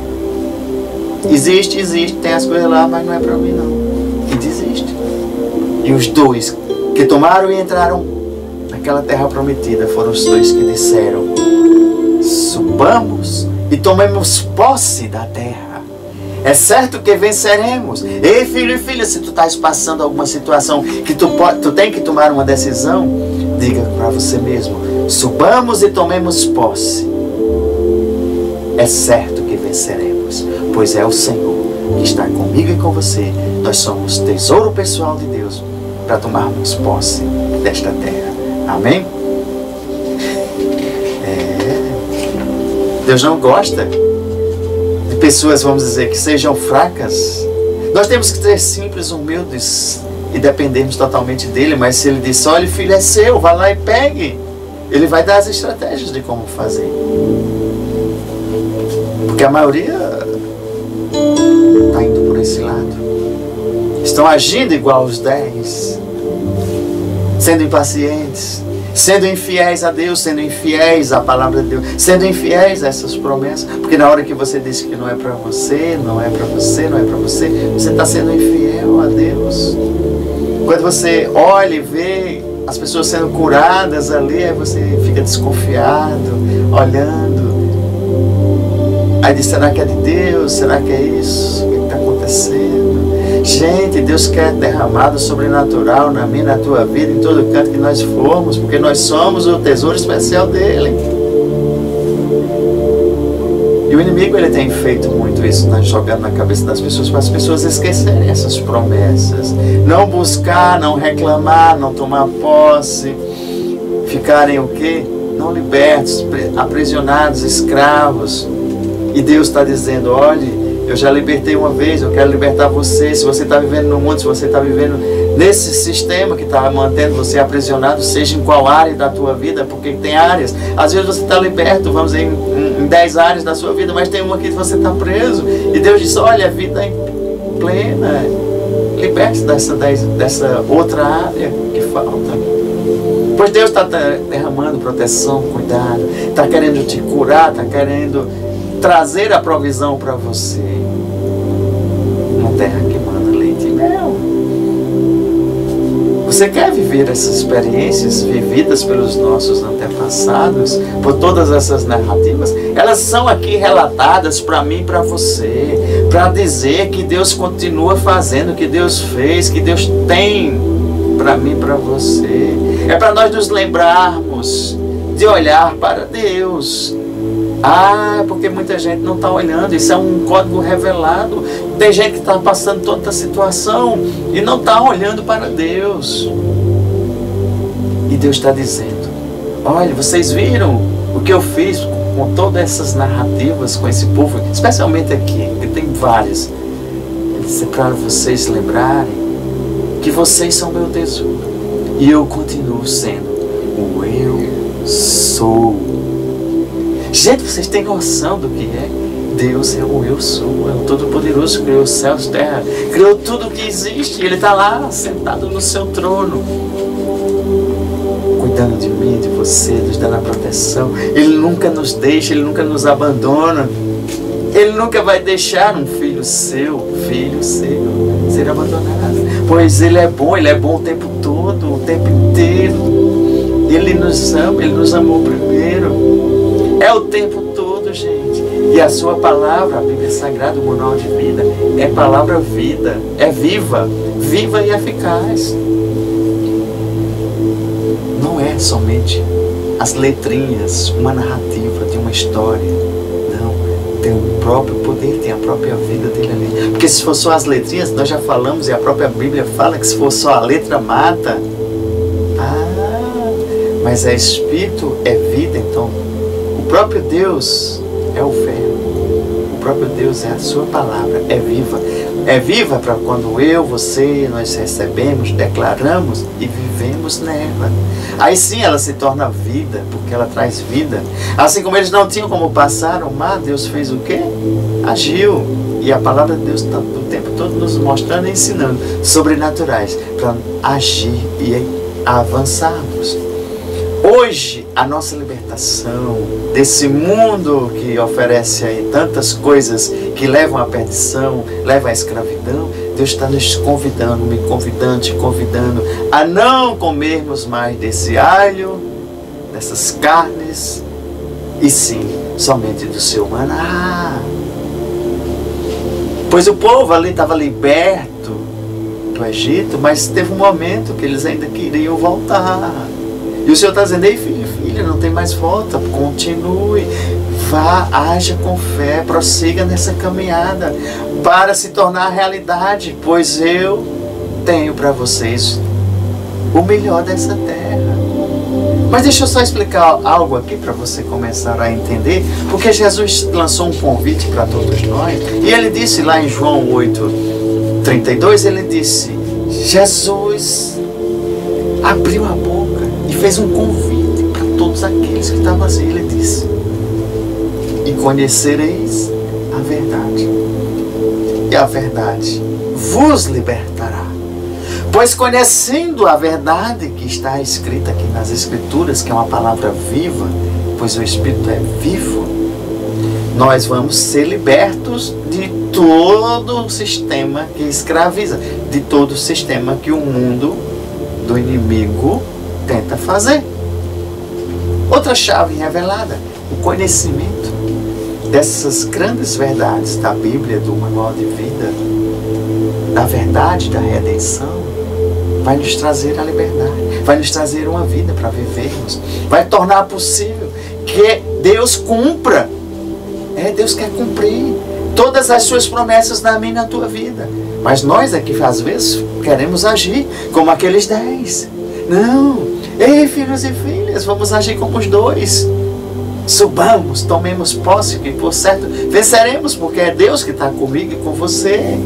S1: Existe, tem as coisas lá, mas não é para mim não. E desiste. E os dois que tomaram e entraram naquela terra prometida foram os dois que disseram: subamos e tomemos posse da terra. É certo que venceremos. Ei, filho e filha, se tu estás passando alguma situação que tu tem que tomar uma decisão, diga para você mesmo: subamos e tomemos posse. É certo que venceremos, pois é o Senhor que está comigo e com você. Nós somos tesouro pessoal de Deus para tomarmos posse desta terra. Amém? Deus não gosta de pessoas, vamos dizer, que sejam fracas. Nós temos que ser simples, humildes e dependermos totalmente dele. Mas se ele diz: olha, filho, é seu, vai lá e pegue, ele vai dar as estratégias de como fazer. Porque a maioria está indo por esse lado, estão agindo igual aos 10, sendo impacientes, sendo infiéis a Deus, sendo infiéis à palavra de Deus, sendo infiéis a essas promessas. Porque na hora que você diz que não é para você, não é para você, não é para você, você está sendo infiel a Deus. Quando você olha e vê as pessoas sendo curadas ali, aí você fica desconfiado, olhando. Aí diz: será que é de Deus? Será que é isso? O que está acontecendo? Gente, Deus quer derramado sobrenatural na minha, na tua vida, em todo canto que nós formos, porque nós somos o tesouro especial dele. E o inimigo, ele tem feito muito isso, jogando na cabeça das pessoas, para as pessoas esquecerem essas promessas. Não buscar, não reclamar, não tomar posse, ficarem o quê? Não libertos, aprisionados, escravos. E Deus está dizendo: olhe, eu já libertei uma vez, eu quero libertar você. Se você está vivendo no mundo, se você está vivendo nesse sistema que está mantendo você aprisionado, seja em qual área da tua vida, porque tem áreas. Às vezes você está liberto, vamos dizer, em 10 áreas da sua vida, mas tem uma que você está preso. E Deus diz: olha, a vida é plena, liberte-se dessa outra área que falta. Pois Deus está derramando proteção, cuidado, está querendo te curar, está querendo trazer a provisão para você. Uma terra que manda leite e mel. Você quer viver essas experiências vividas pelos nossos antepassados, por todas essas narrativas? Elas são aqui relatadas para mim e para você, para dizer que Deus continua fazendo, que Deus fez, que Deus tem para mim e para você. É para nós nos lembrarmos de olhar para Deus. Porque muita gente não está olhando. Isso é um código revelado. Tem gente que está passando toda a situação e não está olhando para Deus. E Deus está dizendo: olha, vocês viram o que eu fiz com todas essas narrativas, com esse povo, especialmente aqui, que tem várias. Ele disse para vocês lembrarem que vocês são meu tesouro e eu continuo sendo o eu sou. Gente, vocês têm noção do que é? Deus é o eu sou, é o Todo-Poderoso que criou os céus e terra, criou tudo que existe. Ele está lá sentado no seu trono, cuidando de mim, de você, nos dando a proteção. Ele nunca nos deixa, Ele nunca nos abandona. Ele nunca vai deixar um filho seu ser abandonado. Pois Ele é bom o tempo todo, o tempo inteiro. Ele nos ama, Ele nos amou primeiro. É o tempo todo, gente. E a sua palavra, a Bíblia Sagrada, o manual de vida, é palavra vida, é viva e eficaz. Não é somente as letrinhas, uma narrativa de uma história. Não, tem o próprio poder, tem a própria vida dele ali. Porque se for só as letrinhas, nós já falamos, e a própria Bíblia fala que se for só a letra, mata. Mas é espírito, é vida. Então o próprio Deus é o verbo, o próprio Deus é a sua palavra, é viva para quando eu, você, nós recebemos, declaramos e vivemos nela. Aí sim ela se torna vida, porque ela traz vida. Assim como eles não tinham como passar o mar, Deus fez o quê? Agiu. E a palavra de Deus está o tempo todo nos mostrando e ensinando sobrenaturais para agir e avançarmos. Hoje, a nossa libertação desse mundo que oferece aí tantas coisas que levam à perdição, levam à escravidão, Deus está nos convidando, me convidando, te convidando a não comermos mais desse alho, dessas carnes, e sim, somente do seu maná. Pois o povo ali estava liberto do Egito, mas teve um momento que eles ainda queriam voltar. E o Senhor está dizendo: ei, filho, filha, não tem mais volta, continue, vá, haja com fé, prossiga nessa caminhada para se tornar realidade, pois eu tenho para vocês o melhor dessa terra. Mas deixa eu só explicar algo aqui para você começar a entender, porque Jesus lançou um convite para todos nós, e Ele disse lá em João 8:32, Ele disse, Jesus abriu a boca e fez um convite para todos aqueles que estavam assim. Ele disse: e conhecereis a verdade, e a verdade vos libertará. Pois conhecendo a verdade que está escrita aqui nas Escrituras, que é uma palavra viva, pois o Espírito é vivo, nós vamos ser libertos de todo o sistema que escraviza, de todo o sistema que o mundo do inimigo tenta fazer. Outra chave revelada, o conhecimento dessas grandes verdades da Bíblia, do manual de vida, da verdade da redenção, vai nos trazer a liberdade, vai nos trazer uma vida para vivermos, vai tornar possível que Deus cumpra. Deus quer cumprir todas as suas promessas na minha e na tua vida. Mas nós aqui às vezes queremos agir como aqueles 10. Não, ei, filhos e filhas, vamos agir como os 2. Subamos, tomemos posse, que por certo venceremos, porque é Deus que está comigo e com você.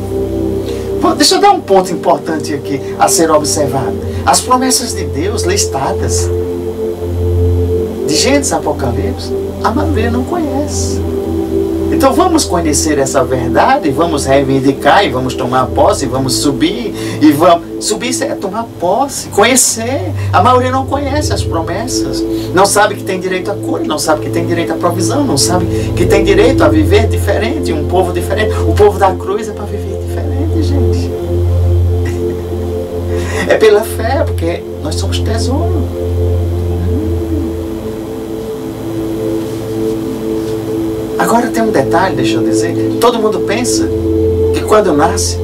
S1: Bom, deixa eu dar um ponto importante aqui a ser observado. As promessas de Deus listadas de Gênesis a Apocalipse, a maioria não conhece. Então vamos conhecer essa verdade, vamos reivindicar e vamos tomar posse, vamos subir. E vamos subir é tomar posse, conhecer. A maioria não conhece as promessas, não sabe que tem direito à cura, não sabe que tem direito à provisão, não sabe que tem direito a viver diferente, um povo diferente. O povo da cruz é para viver diferente, gente. É pela fé, porque nós somos tesouro. Agora tem um detalhe, deixa eu dizer. Todo mundo pensa que quando nasce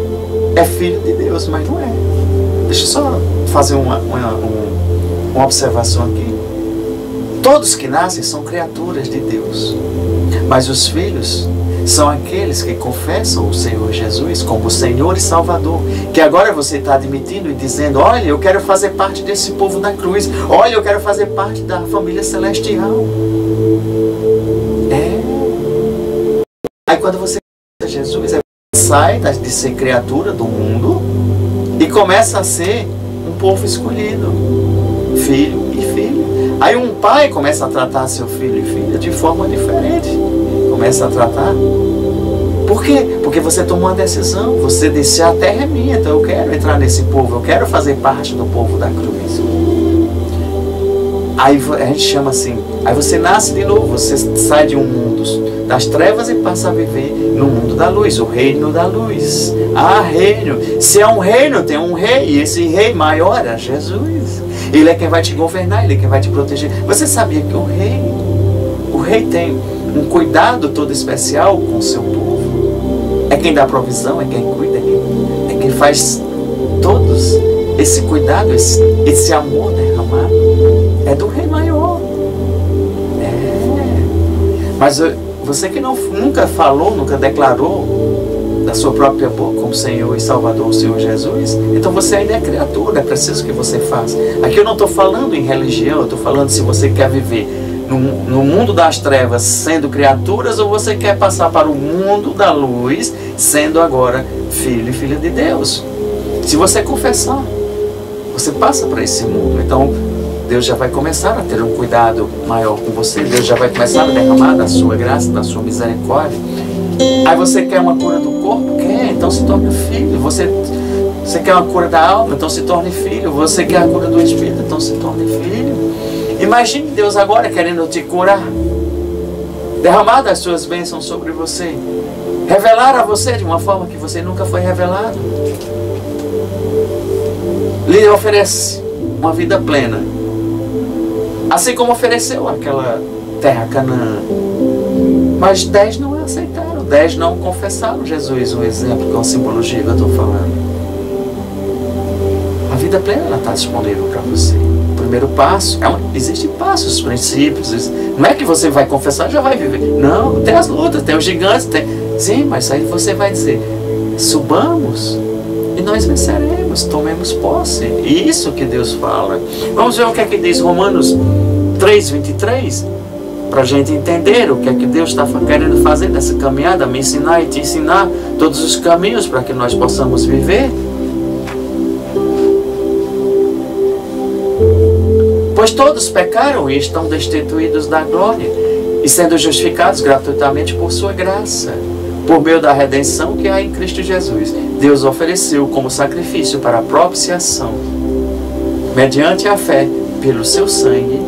S1: é filho de Deus, mas não é. Deixa eu só fazer uma observação aqui. Todos que nascem são criaturas de Deus, mas os filhos são aqueles que confessam o Senhor Jesus como Senhor e Salvador, que agora você está admitindo e dizendo: olha, eu quero fazer parte desse povo da cruz, olha, eu quero fazer parte da família celestial. Aí quando você confessa Jesus, sai de ser criatura do mundo e começa a ser um povo escolhido, filho e filha. Aí um pai começa a tratar seu filho e filha de forma diferente. Começa a tratar. Por quê? Porque você tomou uma decisão. Você disse: a terra é minha, então eu quero entrar nesse povo. Eu quero fazer parte do povo da cruz. Aí a gente chama assim. Aí você nasce de novo. Você sai de um mundo das trevas e passa a viver no mundo da luz. O reino da luz. Ah, reino. Se é um reino, tem um rei. E esse rei maior é Jesus. Ele é quem vai te governar, ele é quem vai te proteger. Você sabia que o rei tem um cuidado todo especial com o seu povo? É quem dá provisão, é quem cuida, é quem faz todos esse cuidado, esse amor derramado. É do rei maior. Mas você que nunca falou, nunca declarou da sua própria boca como Senhor e Salvador, o Senhor Jesus, então você ainda é criatura, é preciso que você faça. Aqui eu não estou falando em religião, eu estou falando se você quer viver no mundo das trevas sendo criaturas, ou você quer passar para o mundo da luz sendo agora filho e filha de Deus. Se você confessar, você passa para esse mundo. Então Deus já vai começar a ter um cuidado maior com você. Deus já vai começar a derramar da sua graça, da sua misericórdia. Aí você quer uma cura do corpo? Quer, então se torne filho. Você quer uma cura da alma? Então se torne filho. Você quer a cura do espírito? Então se torne filho. Imagine Deus agora querendo te curar, derramar das suas bênçãos sobre você, revelar a você de uma forma que você nunca foi revelado. Lhe oferece uma vida plena, assim como ofereceu aquela terra Canaã. Mas 10 não aceitaram, 10 não confessaram Jesus, um exemplo, que é uma simbologia que eu estou falando. A vida plena está disponível para você. O primeiro passo, existem passos, princípios. Não é que você vai confessar e já vai viver. Não, tem as lutas, tem os gigantes, sim, mas aí você vai dizer: subamos e nós venceremos, tomemos posse. E isso que Deus fala. Vamos ver o que é que diz Romanos 3:23, para a gente entender o que é que Deus está querendo fazer nessa caminhada, me ensinar e te ensinar todos os caminhos para que nós possamos viver. Pois todos pecaram e estão destituídos da glória, e sendo justificados gratuitamente por sua graça, por meio da redenção que há em Cristo Jesus. Deus ofereceu como sacrifício para a propiciação, mediante a fé, pelo seu sangue,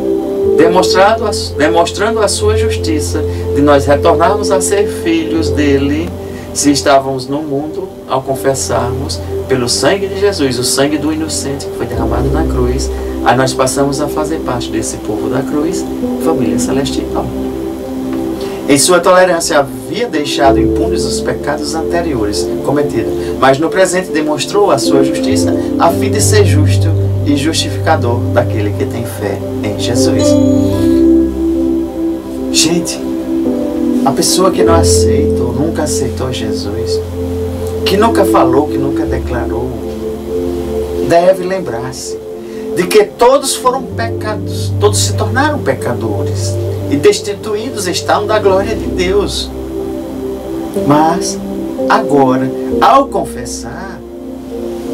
S1: demonstrando a sua justiça, de nós retornarmos a ser filhos dele, se estávamos no mundo, ao confessarmos pelo sangue de Jesus, o sangue do inocente que foi derramado na cruz. Aí nós passamos a fazer parte desse povo da cruz, família celestial. Em sua tolerância havia deixado impunes os pecados anteriores cometidos, mas no presente demonstrou a sua justiça, a fim de ser justo e justificador daquele que tem fé em Jesus. Gente, a pessoa que não aceita ou nunca aceitou Jesus, que nunca falou, que nunca declarou, deve lembrar-se de que todos foram pecados, todos se tornaram pecadores e destituídos estão da glória de Deus. Mas agora, ao confessar,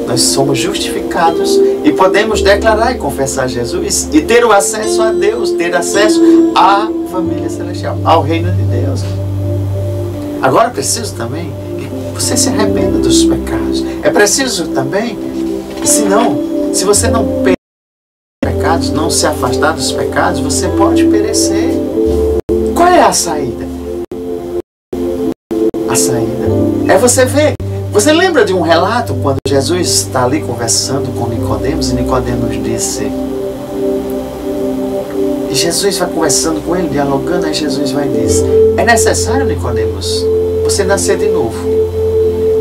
S1: nós somos justificados e podemos declarar e confessar Jesus e ter o acesso a Deus, ter acesso à família celestial, ao reino de Deus. Agora é preciso também que você se arrependa dos pecados. É preciso também, se você não pecados, não se afastar dos pecados, você pode perecer. Qual é a saída? A saída é você ver Você lembra de um relato quando Jesus está ali conversando com Nicodemos e Nicodemos disse... E Jesus vai conversando com ele, dialogando, aí Jesus vai e diz: é necessário, Nicodemos, você nascer de novo.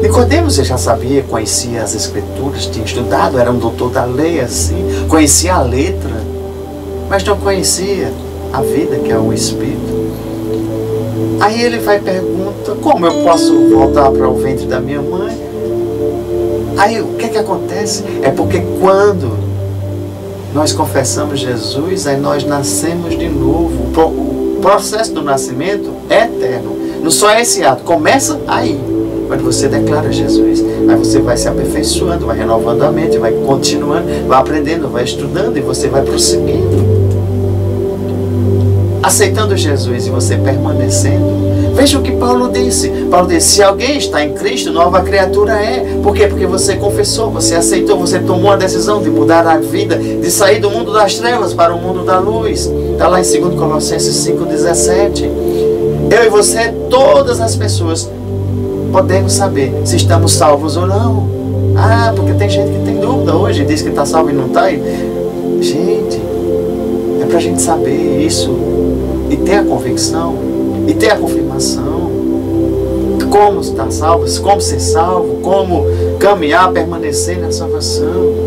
S1: Nicodemos já sabia, conhecia as Escrituras, tinha estudado, era um doutor da lei, assim, conhecia a letra, mas não conhecia a vida, que é o Espírito. Aí ele vai e pergunta: como eu posso voltar para o ventre da minha mãe? Aí o que acontece? É porque quando nós confessamos Jesus, aí nós nascemos de novo. O processo do nascimento é eterno. Não só é esse ato, começa aí. Quando você declara Jesus, aí você vai se aperfeiçoando, vai renovando a mente, vai continuando, vai aprendendo, vai estudando e você vai prosseguindo. Aceitando Jesus e você permanecendo. Veja o que Paulo disse. Paulo disse: se alguém está em Cristo, nova criatura é. Por quê? Porque você confessou, você aceitou, você tomou a decisão de mudar a vida, de sair do mundo das trevas para o mundo da luz. Está lá em 2 Colossenses 5,17. Eu e você, todas as pessoas, podemos saber se estamos salvos ou não. Ah, porque tem gente que tem dúvida hoje, diz que está salvo e não está. Gente, é para a gente saber isso e ter a convicção e ter a confirmação. Como estar salvo, como ser salvo, como caminhar, permanecer na salvação.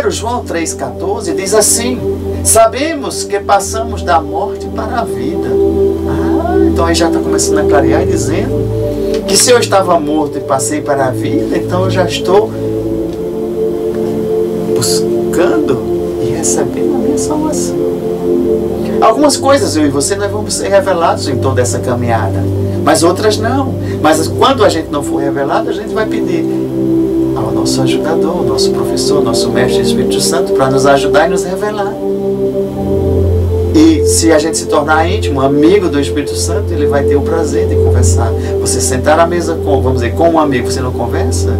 S1: 1 João 3,14 diz assim: sabemos que passamos da morte para a vida. Então aí já está começando a clarear e dizendo que se eu estava morto e passei para a vida, então eu já estou buscando e recebendo a minha salvação. Algumas coisas eu e você nós vamos ser revelados em toda essa caminhada, mas outras não. Mas quando a gente não for revelado, a gente vai pedir ao nosso ajudador, nosso professor, nosso mestre Espírito Santo para nos ajudar e nos revelar. E se a gente se tornar íntimo, amigo do Espírito Santo, ele vai ter o prazer de conversar. Você sentar à mesa com, vamos dizer, com um amigo, você não conversa?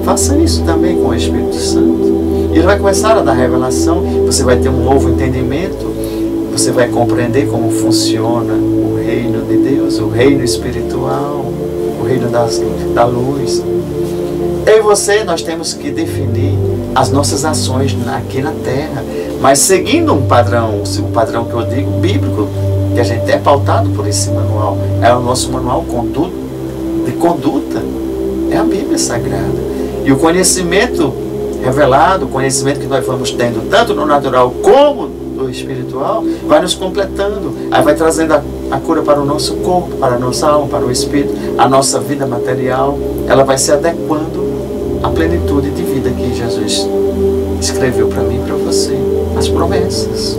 S1: Faça isso também com o Espírito Santo. E ele vai começar a dar revelação, você vai ter um novo entendimento, você vai compreender como funciona o reino de Deus, o reino espiritual, o reino da luz. Eu e você, nós temos que definir as nossas ações aqui na Terra, mas seguindo um padrão, o padrão que eu digo, bíblico, que a gente é pautado por esse manual, é o nosso manual de conduta, é a Bíblia Sagrada. E o conhecimento revelado, o conhecimento que nós vamos tendo, tanto no natural como no espiritual, vai nos completando, aí vai trazendo a cura para o nosso corpo, para a nossa alma, para o espírito, a nossa vida material, ela vai se adequando à plenitude de vida que Jesus escreveu para mim e para você, as promessas.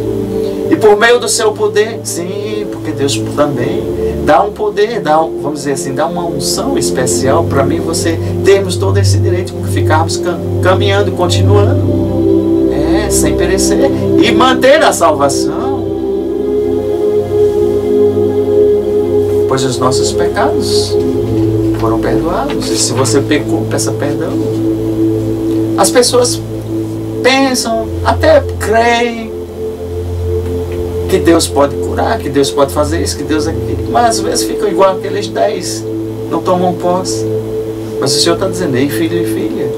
S1: E por meio do seu poder, sim, porque Deus também dá um poder, vamos dizer assim, dá uma unção especial para mim e você termos todo esse direito de ficarmos caminhando, continuando, sem perecer, e manter a salvação, pois os nossos pecados foram perdoados. E se você pecou, peça perdão. As pessoas pensam, até creem que Deus pode curar, que Deus pode fazer isso, que Deus aquilo, mas às vezes ficam igual aqueles 10, não tomam posse. Mas o Senhor está dizendo: ei, filho e filha,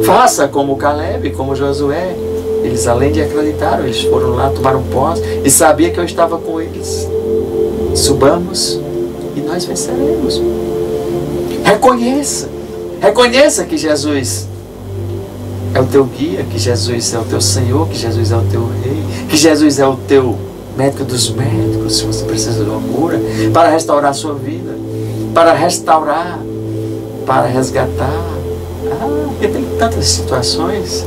S1: faça como Caleb, como Josué. Eles, além de acreditar, eles foram lá, tomaram posse e sabia que eu estava com eles. Subamos e nós venceremos. Reconheça que Jesus é o teu guia, que Jesus é o teu Senhor, que Jesus é o teu Rei, que Jesus é o teu médico dos médicos, se você precisa de uma cura, para restaurar a sua vida, para restaurar, para resgatar. Porque tem tantas situações.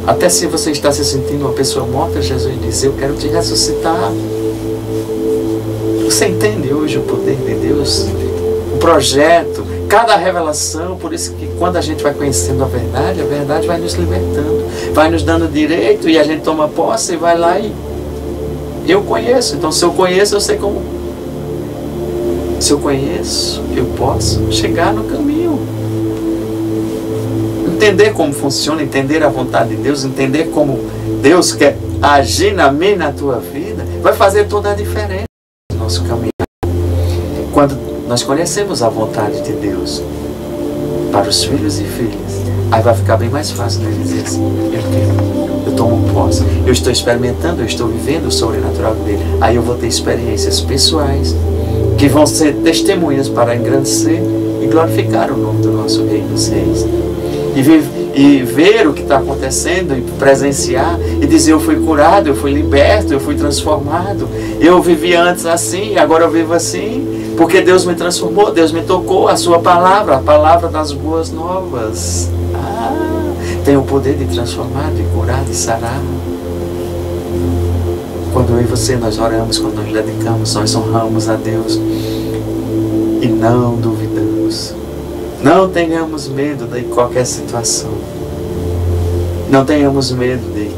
S1: Até se você está se sentindo uma pessoa morta, Jesus diz: eu quero te ressuscitar. Você entende hoje o poder de Deus? O projeto, cada revelação. Por isso que quando a gente vai conhecendo a verdade vai nos libertando, vai nos dando direito, e a gente toma posse e vai lá e eu conheço. Então se eu conheço, eu sei como. Se eu conheço, eu posso chegar no caminho. Entender como funciona, entender a vontade de Deus, entender como Deus quer agir na minha e na tua vida, vai fazer toda a diferença no nosso caminho. Quando nós conhecemos a vontade de Deus, para os filhos e filhas. Aí vai ficar bem mais fácil dele dizer assim: eu quero, eu tomo posse, eu estou experimentando, eu estou vivendo o sobrenatural dele. Aí eu vou ter experiências pessoais que vão ser testemunhas para engrandecer e glorificar o nome do nosso Rei dos Reis. E ver o que está acontecendo, e presenciar, e dizer: eu fui curado, eu fui liberto, eu fui transformado. Eu vivia antes assim, agora eu vivo assim, porque Deus me transformou, Deus me tocou, a sua palavra, a palavra das boas novas. Tem o poder de transformar, de curar, de sarar. Quando eu e você, nós oramos, quando nós dedicamos, nós honramos a Deus e não duvidamos. Não tenhamos medo de qualquer situação. Não tenhamos medo de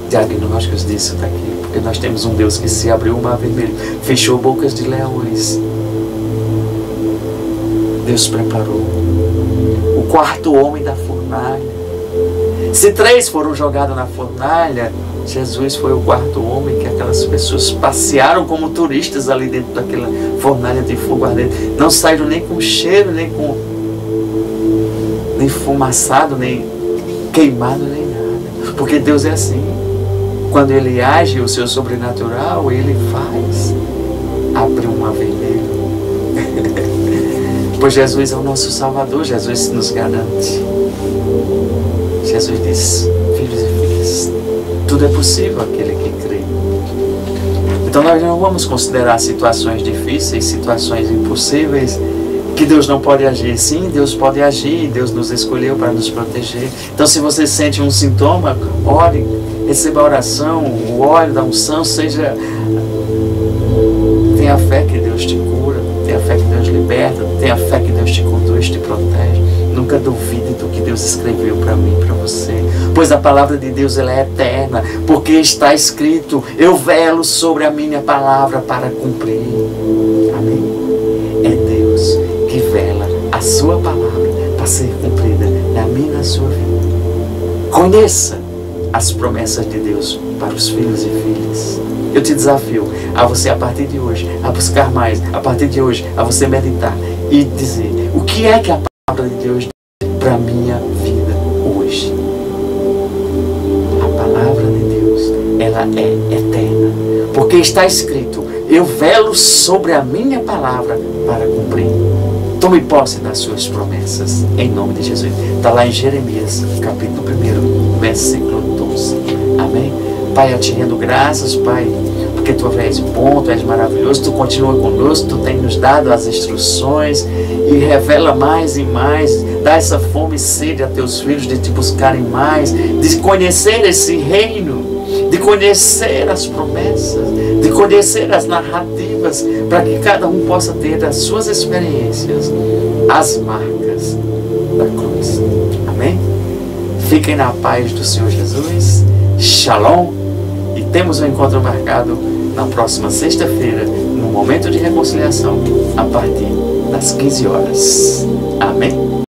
S1: diagnósticos disso e daquilo, porque nós temos um Deus que se abriu o mar vermelho, fechou bocas de leões. Deus preparou o quarto homem da fornalha. Se 3 foram jogados na fornalha, Jesus foi o quarto homem que aquelas pessoas passearam como turistas ali dentro daquela fornalha de fogo ardente. Não saíram nem com cheiro, nem fumaçado, nem queimado, nem nada. Porque Deus é assim. Quando Ele age o seu sobrenatural, Ele faz abrir um mar vermelho. Pois Jesus é o nosso Salvador, Jesus nos garante. Jesus diz: filhos e filhas, tudo é possível àquele que crê. Então nós não vamos considerar situações difíceis, situações impossíveis, que Deus não pode agir. Sim, Deus pode agir, Deus nos escolheu para nos proteger. Então se você sente um sintoma, ore, receba a oração, o óleo da unção, tenha fé que Deus te cura, tenha fé que Deus liberta, tenha fé que Deus te conduz, te protege. Nunca duvide do que Deus escreveu para mim e para você, pois a palavra de Deus ela é eterna, porque está escrito: eu velo sobre a minha palavra para cumprir. Amém? É Deus que vela a sua palavra para ser cumprida na minha e na sua vida. Conheça as promessas de Deus para os filhos e filhas. Eu te desafio a você, a partir de hoje, a buscar mais, a partir de hoje, a você meditar e dizer: o que é que a palavra de Deus diz para a minha vida hoje? A palavra de Deus, ela é eterna, porque está escrito: eu velo sobre a minha palavra para cumprir. Tome posse das suas promessas, em nome de Jesus. Está lá em Jeremias, capítulo 1, versículo 12. Amém? Pai, eu te rendo graças, Pai, porque Tu és bom, Tu és maravilhoso, Tu continua conosco, Tu tem nos dado as instruções e revela mais e mais, dá essa fome e sede a Teus filhos de Te buscarem mais, de conhecer esse reino, de conhecer as promessas, de conhecer as narrativas, para que cada um possa ter as suas experiências, as marcas da cruz. Amém? Fiquem na paz do Senhor Jesus. Shalom. E temos um encontro marcado na próxima sexta-feira, no momento de reconciliação, a partir das 15 horas. Amém?